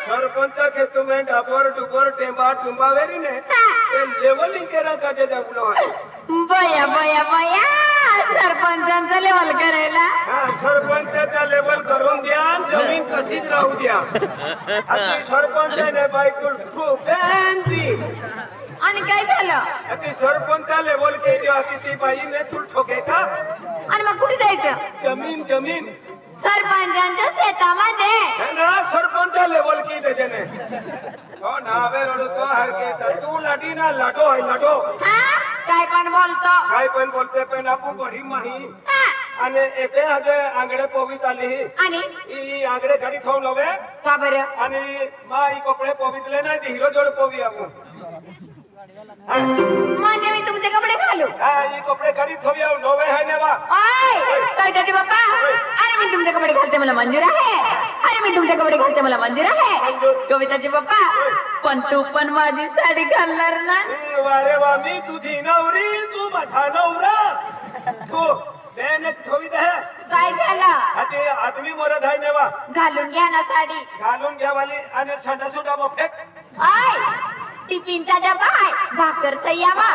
सरपंच के तुम्हें ढापर duper Temba टुम्बा very ने ते लेवलिंग केरा का जे जागलो आहे बया बया बया सरपंचांचं लेवल करायला हा सरपंचाचा लेवल करून द्या जमीन कशीच राहू द्या आता सरपंचाने बायकुल ठू बँडी आणि काय झालं आता सरपंचा लेवल के जो आती ती बाईने तुल ठोके का आणि मग कुठे जायचं जमीन जमीन सरपंचांच्या शेतामध्ये है ना सरपंचा लेवल की त्याने हो ना वे रडतो हर के तू लाडी ना लाडो है लाडो हा काय पण बोलतो काय पण बोलते पण आपण बरी माही हा, आणि एके आज आंगडे पोवीत आली आणि ही आंगडे गाडी ठेवून नव्हे का बरं आणि मा ही कपडे पोवितले नाही ते हिरो जोड पोवी आपण म्हणजे मी तुमचे कपडे घालू हा ही कपडे गाडी ठेवी नव्हे है ने बा ओय काय त्याचे बाप्पा अरे मी तुमचे कपडे घालते मला मंजूर आहे अरे मी तुमचे कपडे घालते मला मंजूर आहे कविताचे बाप्पा पण तू पण माझी साडी घालणार ना वारे वा मी तुझी नवरी तू माझा नवरा तू बेन ठेवी दे काय झालं आता आदमी मरद आहे ने बा घालून घ्या ना साडी घालून घ्यावाली आणि संडा सुडा बफेक ओय टिफिनचा डबा आहे भाकरचा यावा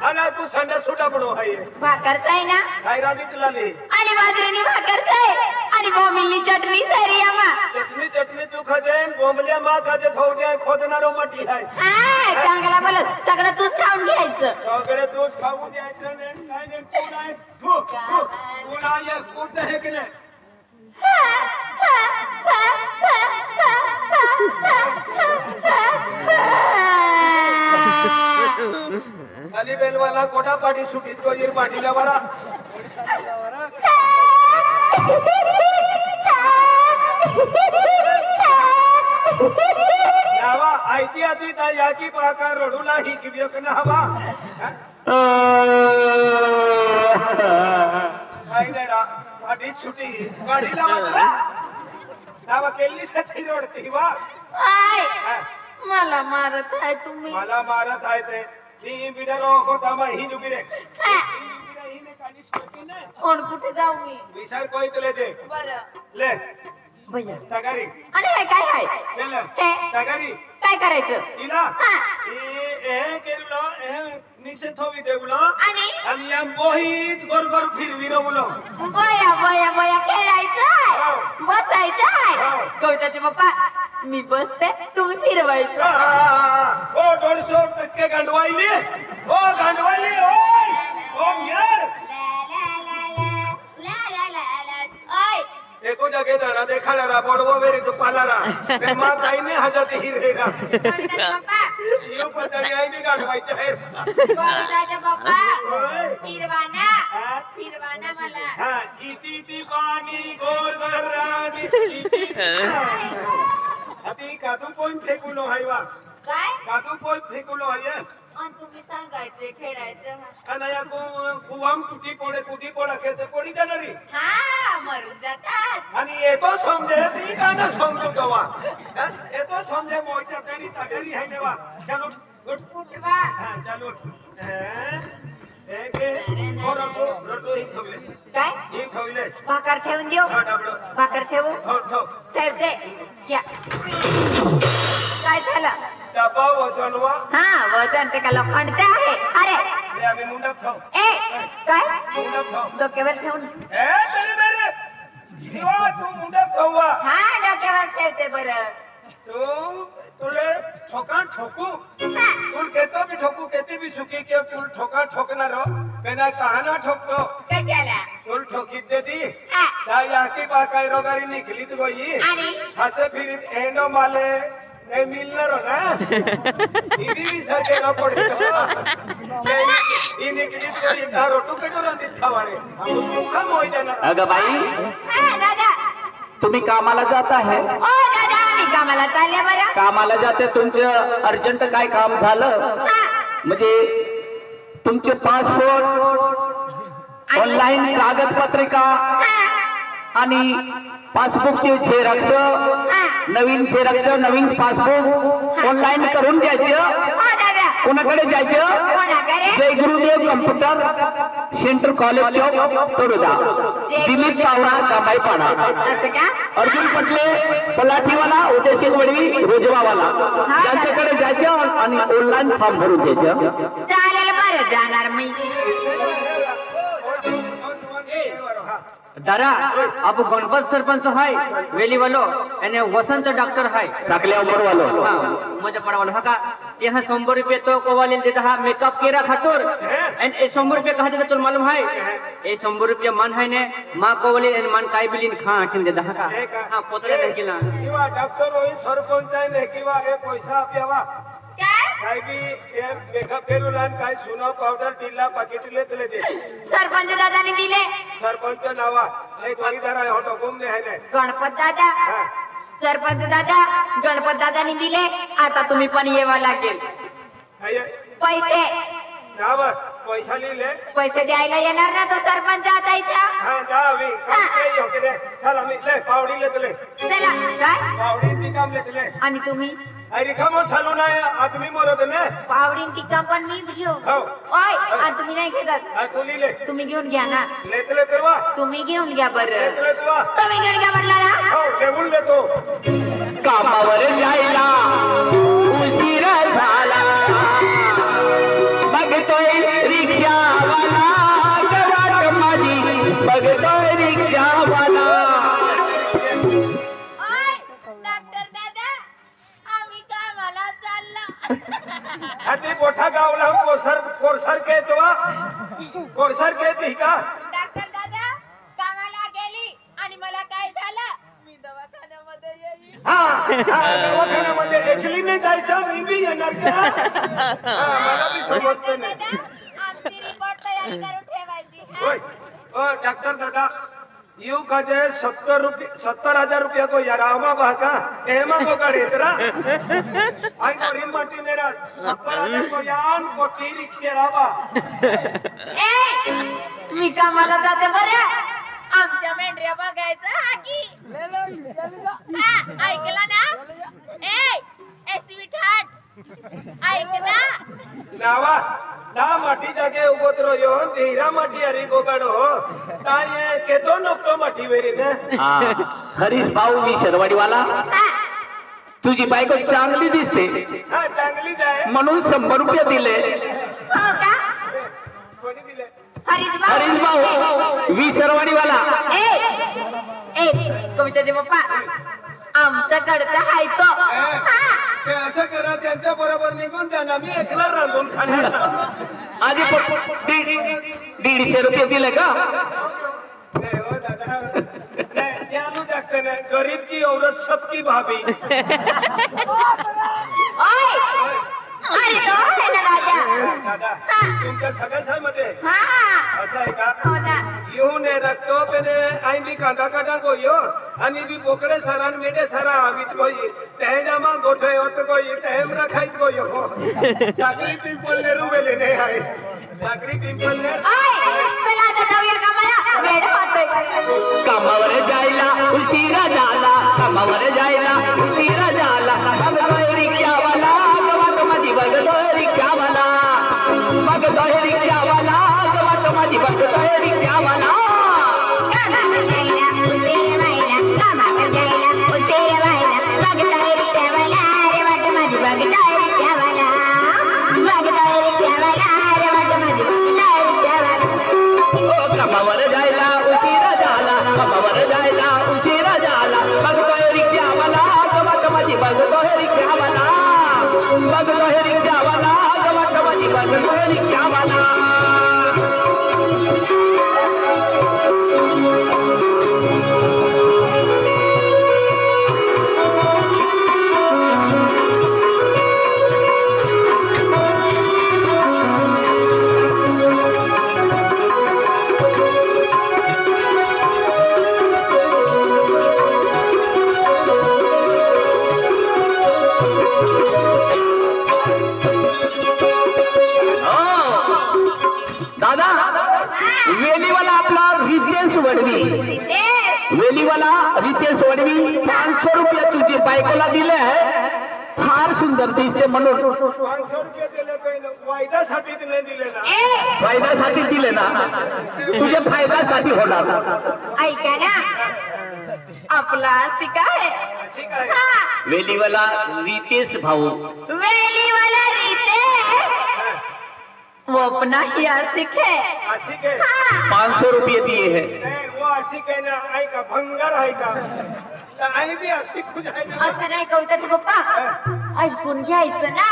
आणि तू संडा सुडा बडो आहे भाकरचा आहे ना हैराणीत लाली आणि बाजरीनी भाकरचा आहे आणि बोमिलनी चटणी सरी यावा चटणी चटणी तू खाजे बोंबल्या मा खाजे खाऊ द्या खोदणारो मटी आहे हा चांगला बोलत सगळं तूच खाऊन घ्यायचं सगळे तूच खाऊ द्यायचं नाही काय नाही तू नाही तू नाही खुद आहे की नाही खाली बेलवाला कोठा पाठी सुटीत को येर पाठीला वाला नावा आयती आती ता याकी पाका रडूला ही किव्यक ना हवा काय नाही रा पाठी सुटी गाडीला वाला नावा केल्ली साठी रडती वा आय मला मारत आहे तुम्ही मला मारत आहे ते ही बिडरो होता मा ही जुबी रे कोण कुठे जाऊ मी विचार कोई तुले दे बरं ले भैया तगारी आणि हे काय आहे ले ले हे तगारी काय करायचं इला हा. ए केरुलो ए निसे थोवी देवलो आणि आणि या मोहित गोर गोर फिरविरो बोलो बया बया बया खेळायचं बसायचं हो. कविताचे पप्पा मी बसते तुम्ही फिरवायचं ओ 150% गांडवाईली ओ गांडवाईली ओ यार एको जगे दाना देखाला रा बडवो वेरी तो पालारा पे मा काही नाही हजाते हिरेरा यो पतणी आई मी गांडवायचे आहे कविताचे पप्पा ओय फिरवाना हा? फिरवाना मला हा इति ती पाणी गोर गरानी इति अति कादू कोण फेकुलो हायवा काय कादू कोण फेकुलो हाय आणि तुम्ही सांगायचे खेळायचं अनया को कुवाम टुटी पडे कुदी पडा खेते पडी जाणारी हा मरून जातात आणि येतो समजे ती का ना समजू कवा येतो समजे मोयच्या तरी तगरी आहे नेवा चलो उठ उठवा हा चलो एक रटो रटो ही ठेवले काय ही ठेवले भाकर ठेवून देऊ हा डबडो भाकर ठेवू हो ठेव साहेब दे या काय झालं डबा वजनवा हा वजन ते का लोखंडचं आहे अरे ले आम्ही मुंडक ठेव ए काय मुंडक ठेव डोक्यावर ठेवून ए तरी मेरे जीवा तू मुंडक ठेववा हा डोक्यावर ठेवते बरं तू तुले ठोका ठोकू तुल केतो भी ठोकू केती भी सुकी के तुल ठोका ठोकणार पेना कहाना ठोकतो कशाला तुल ठोकीत देती हा. ता याकी बा काय रोगारी निकलीत गोई आणि हसे फिरीत एंडो माले नाही मिलणार ना ही सके ना पडे ही निकलीत गोई ता रोटू पेटो रंदित खावाळे हम मुखम होई जाणार अगं बाई हा दादा तुम्ही कामाला जात आहे ओ दादा मी कामाला चालले बरं कामाला जाते तुमचं अर्जंट काय काम झालं हा म्हणजे तुमचे पासपोर्ट ऑनलाईन कागदपत्रिका हा आणि पासबुकचे झेरॉक्स हा नवीन झेरॉक्स नवीन पासबुक ऑनलाईन करून द्यायचं हो दादा कोणाकडे जायचं कोणाकडे जय गुरुदेव कम्प्युटर सेंटर कॉलेज चौक तोडोदा, दिलीप पावरा कांबाईपाडा, असं का अर्जुन पटले पलाठीवाला, उदय वडवी रोजवावाला यांच्याकडे जायचं आणि ऑनलाईन फॉर्म भरून द्यायचं. चालेल बरं जाणार मी. दादा आप गणपत सरपंच हाय वेलीवालो आणि वसंत डॉक्टर हाय साकल्या उमरवालो. मजा पड़वालो हा का यहाँ 100 रुपये तो कोवाले देता हा मेकअप केरा खातुर एंड 100 रुपये कहा देता तुम मालूम है ए 100 रुपये मन है ने माँ कोवाले एंड मन काय बिलिन खा आखिन देता हा का हा पोतरे नाही केला किंवा डॉक्टर होई सरपंच आहे ने किंवा हे पैसा आप्यावा काय काय की हे मेकअप करून आणि काय सोना पावडर टिल्ला पाकिटले तले दे सरपंच दादाने दिले. सरपंच नावा नाही जोडीदार आहे होतो गुमने आहे ने गणपत दादा सरपंच दादा गणपत दादाने दिले. आता तुम्ही पण येवा लागेल. पैसे नावा पैसा लिहिले पैसे द्यायला येणार ना तो सरपंच आता इथं. हा जावी काम काही होते ने चल आम्ही ले पावडी लेतले चला काय पावडी ती काम लेतले आणि तुम्ही अरे खमो चालू नाही आदमी मरत ने पावडीन टिक्का पण मीच घेऊ. हो. ओय आणि तुम्ही नाही घेतात. हा तू लिहिले तुम्ही घेऊन घ्या ना. लेतले करवा तुम्ही घेऊन घ्या बरं. लेतले तुवा तुम्ही घेऊन घ्या बरला ना. हो लेवून लेतो कामावर जायला उशीर झाला, बघतोय रिक्षावाला, गवाट माझी बघतोय रिक्षावाला. ओय डॉक्टर दादा आम्ही कामाला चाललो. हाती मोठा गावला कोरसर के तुवा कोरसर के ती का डॉक्टर दादा कामाला गेली आणि मला काय झालं मी दवाखान्यामध्ये येईल. दवाखान्यामध्ये एकलीने जायचं मी बी येणार का मला बी समजतं नाही आमची रिपोर्ट तयार करून ठेवायची. होय डॉक्टर दादा यू कजे 70,000 रुपया को यारामा बाका एमा को गाड़ी तेरा आई को रिम माटी मेरा 70,000 को यान को ती रिक्शा राबा ए मी कामाला जाते बरं. आमच्या मेंढऱ्या बघायचं हा की ऐकला ना. ए स्वीट हार्ट ऐक ना. नावा दा माटी जागे उभोतरो यो धीरा माटी अरी गोगाडो ताये केतो नोकतो माटी वेरी ने हरीश भाऊ मी शरवाडीवाला, तुझी बायको चांगली दिसते हा चांगली जाय म्हणून 100 रुपये दिले. हो का कोणी दिले हरीश भाऊ मी शरवाडीवाला. ए कविताचे पप्पा आमच्याकडचा आहे तो. ते असं करा त्यांच्या बरोबर निघून जा ना मी एकला रांधून खाणार आधी 150 रुपये दिले का. नाही हो दादा नाही त्यानु जास्त नाही गरीब की औरत सबकी भाभी ओय अरे तो आहे ना राजा. दादा तुमच्या सगळ्यामध्ये हा असं आहे का हो ना. येऊन रखतो पेने आई बी कांदा काटा गोयो आणि बी बोकडे सरान मेडे सरा आवित गोई ते जमा गोठे होत गोई ते रखाईत गोयो चाकरी पिंपल ने रुवेले ने आहे चाकरी पिंपल ने ओय चला आता जाऊया कामाला. वेळ होतोय. कामावर जायला उशिरा झाला, कामावर जायला उशिरा झाला, बघतोय रिक्षावाला, गवाट माझी बघतोय रिक्षावाला, बघतोय रिक्षावाला, गवाट माझी बघतोय रिक्षावाला. कामावर जायला उशीर व्हायला, कामावर जायला उशीर व्हायला, बघतोय रिक्षावाला रे वाट माझी बघतोय रिक्षावाला, बघतोय रिक्षावाला रे वाट माझी बघतोय रिक्षावाला. कामावर जायला उशिरा झाला, कामावर जायला उशिरा झाला, बघतोय रिक्षावाला, गवाट माझी बघतोय रिक्षावाला, बघतोय रिक्षावाला, गवाट माझी बघतोय रिक्षावाला. दादा वेलीवाला आपला रितेश वडवी, वेलीवाला रितेश वडवी 500 रुपये तुझी बायकोला दिले आहे. फार सुंदर जर दिसते म्हणून 500 रुपये दिले काही वायद्यासाठी नाही दिले ना. फायद्यासाठी दिले ना तुझ्या फायद्यासाठी होणार. ऐका ना आपला सिका आहे अशी काय हा वेलीवाला रितेश भाऊ वेलीवाला रीते वो अपना ही आशिक है अशी काय 500 रुपये दिए है. नाही वो अशी काय ना ऐका भंगार आहे का आई बी अशी खुश आहे ना. असं नाही कविताचे पप्पा ऐकून घ्यायचं ना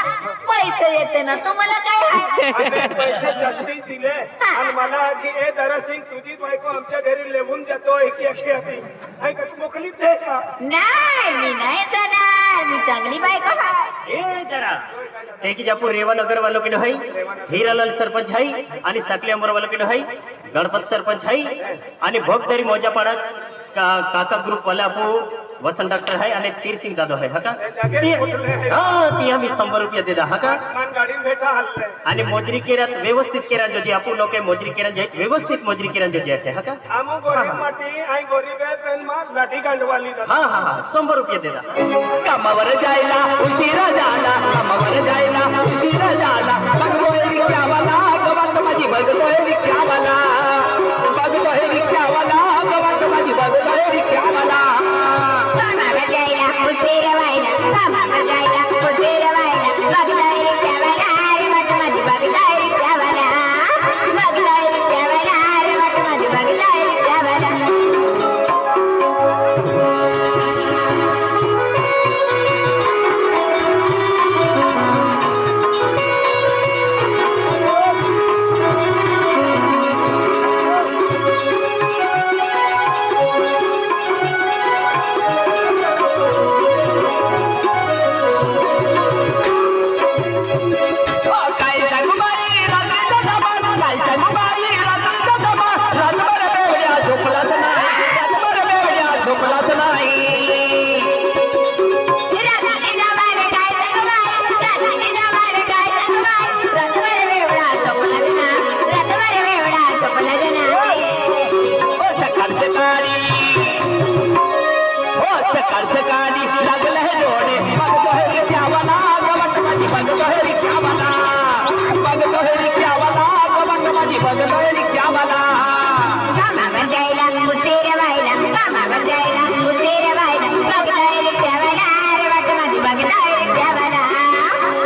पैसे येते ना तुम्हाला काय आहे आम्ही पैसे जास्ती दिले आणि मला की ए दरासिंग तुझी बायको आमच्या घरी लेवून जातो एक ऐका तू मोकलीच दे का नाही मी नाही जाणार मी चांगली बायको आहे ए जरा ते की जापू रेवा नगर वालों के है हीरालाल सरपंच है आणि साकली अमर वालों के है गणपत सरपंच है आणि भोगदरी मोजापाड़ा काका ग्रुप वाला आपू वसंत डॉक्टर है आणि तीर सिंग दादा है हका ती आम्ही 100 रुपया दे दा हका मान गाडी भेटा हल्ले आणि मोजरी केरात व्यवस्थित केरान जो आपू लोक मोजरी केरान जे व्यवस्थित मोजरी केरान जो आहे हका आमो गरीब माटी आई गरीब आहे पण मा लाठी गांडवाली हा हा हा 100 रुपया दे दा कामावर जायला उशिरा झाला कामावर जायला उशिरा झाला बघतोय रिक्षावाला गवात माझी बघतोय रिक्षावाला बघतोय रिक्षावाला गवात माझी बघतोय रिक्षावाला कामावर जायला उशीर व्हायला कामावर जायला उशीर व्हायला बघताय रिक्षावाला रे वाट माझी बघताय रिक्षावाला बघताय रिक्षावाला रे वाट माझी बघताय रिक्षावाला काय सांगू बाई रात्रीचा डबा काय सांगू बाई रात्रीचा डबा रातभर बेवड्या झोपलाच नाही रातभर बेवड्या झोपलाच नाही राधाने जावाले काय सांगवाय राधाने जावाले काय सांगवाय रातभर वेवडा झोपला ना रातभर वेवडा झोपला ना हो सकाळ सकाळी लागलं हे डोळे बघतो हे रिक्षावाला गवत माझी बघतो हे रिक्षावाला बघतो हे रिक्षावाला गवत माझी बघतो हे रिक्षावाला कामावर जायला उशीर व्हायला कामावर जायला उशीर व्हायला बघताय रिक्षावाला रे वाट माझी बघताय रिक्षावाला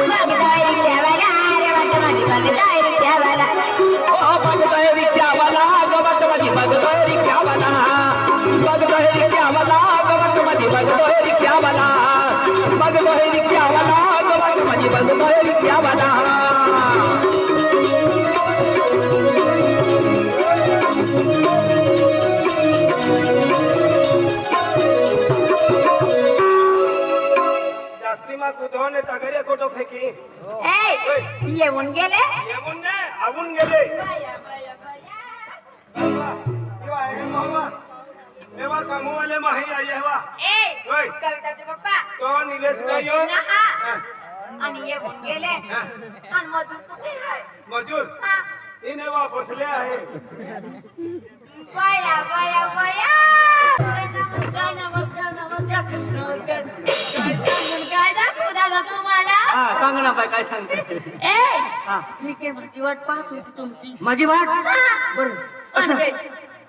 बघताय रिक्षावाला रे वाट माझी बघताय रिक्षावाला हो बघतो हे रिक्षावाला गवत माझी बघतो हे रिक्षावाला बघतो हे रिक्षावाला गवत माझी बघतो हे रिक्षावाला बघतो हे रिक्षावाला गवत माझी बघतो हे रिक्षावाला जास्ती मा कुदवणे तगरे कोटो फेकी ए येऊन गेले येऊन ने आवून गेले किंवा आहे मामा एवा कामवाले माही आहे वा ए होय. कविताचे पप्पा तो निलेश नायो नहा आणि येऊन गेले आणि मजूर कुठे आहे मजूर हा इने वा बसले आहे बया बया बया नमस्कार नमस्कार नमस्कार नमस्कार काय दाखवू दादा तुम्हाला हा सांग ना बाई काय सांगते ए हा मी केव्हाची वाट पाहत होती तुमची माझी वाट हा. आणि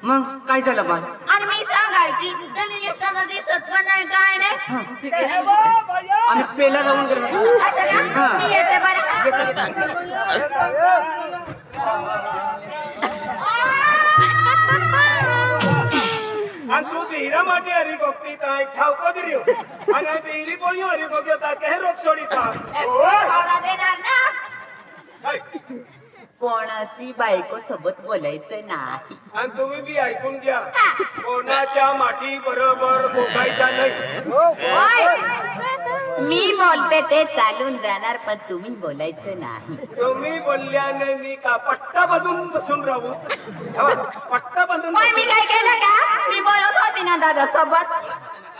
मग काय झालं बा आणि मी सांगायची त्यांनी दिसताना दिसत पण नाही काय नाही ठीक आहे. आम्ही पेला जाऊन गेलो असं का? हा. मी येते बरं आणि तू हिरा माटी हरी बघती ताय ठावको दिरियो आणि बिरी बोई हरी बघ्यो ता के रोक सोडी ता थोडा देणार ना हाय. कोणाची बायको सोबत बोलायचं नाही आणि तुम्ही बी ऐकून घ्या कोणाच्या माठी बरोबर बोकायच्या नाही ओय! मी बोलते ते चालून जाणार पण तुम्ही बोलायचं नाही तुम्ही बोलल्याने मी का पट्टा बंधून बसून राहू हा, पट्टा बंधून पण मी काय केलं का मी बोलत होती ना दादा सोबत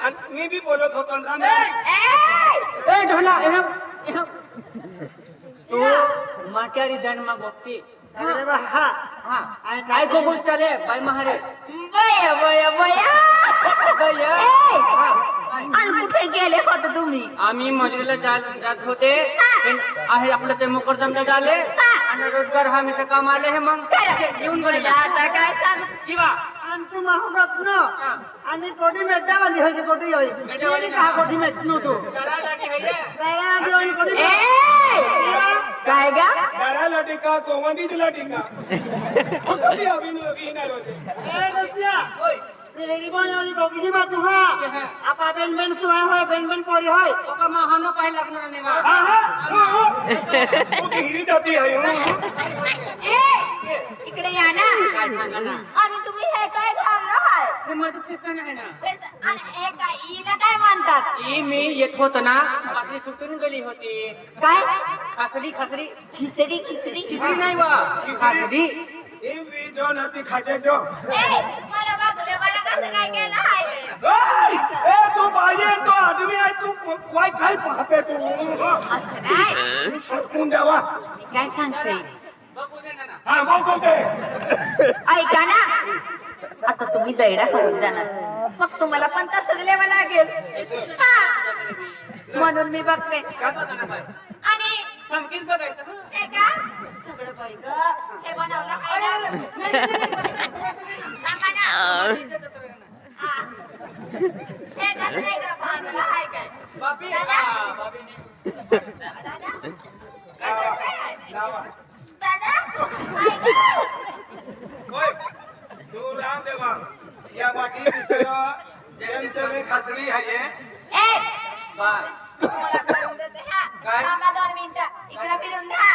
आणि मी बी बोलत होतो ना ए! ए ढोला तू माट्यारी जन्मा गोष्टी हा हा आणि काय गोगुल चाले बाई महारे बया बया बया बया. ए! आणि कुठे गेले होते तुम्ही तुम्ही आम्ही मजुरीला जात होते पण आहे आपलं ते मोकरदमला झाले आणि रोजगार हमी तर काम आले हे मग येऊन गेले आता काय सांग शिवा आमचं महारत्न आणि कोटी मेटावाली होती कोटी होई मेटावाली का कोटी मेट नव्हतो करायसाठी आहे जरा आधी होई कोटी काय गा दरा लटिका कोमंदीच लटिका कुठली अभिनय होते ए रसिया होय तेरी बोलली कोकी मातू हा आपा बेन बेन सुआ होय बेन बेन पोरी होय ओका महानो पाहि लागणार नाही मा तू हिरी जाती आहे ए इकडे या ना काय सांगा ना आणि तुम्ही हे काय घालणार आहे हे माझं किस्सा आहे ना आणि हे काय हिला काय म्हणतात ही मी येत होतो ना आपली सुटून गेली होती काय खासडी खासडी खिचडी खिचडी खिचडी नाही वा खासडी इवी जो नती खाजे जो ए मला बापरे मला कसं काय केलं आहे ए तू पाहिजे तो आदमी आहे तू काय पाहते तू असं नाही तू सरकून द्यावा मी काय सांगते बघू दे ना हा बघू ते ऐका ना आता तुम्ही दैडा करून जाणार मग तुम्हाला पण तसंच लिहावं लागेल हा. म्हणून मी बघते आणि संकेत बघायचं हे का सगळं बाई गं, हे बनवलं आहे ना? थांबा ना. हा. हे कसं इकडं बांधलं आहे काय? बाबी दादा? बाबी दादा? काय चाललंय? दादा? ऐका. होय तू राम देवा या वाटी विषय जेमतेम खासडी आहे ए, बाय तुम्हाला करून देते हा. काय? थांबा 2 मिनिटं. इकडं फिरून घ्या.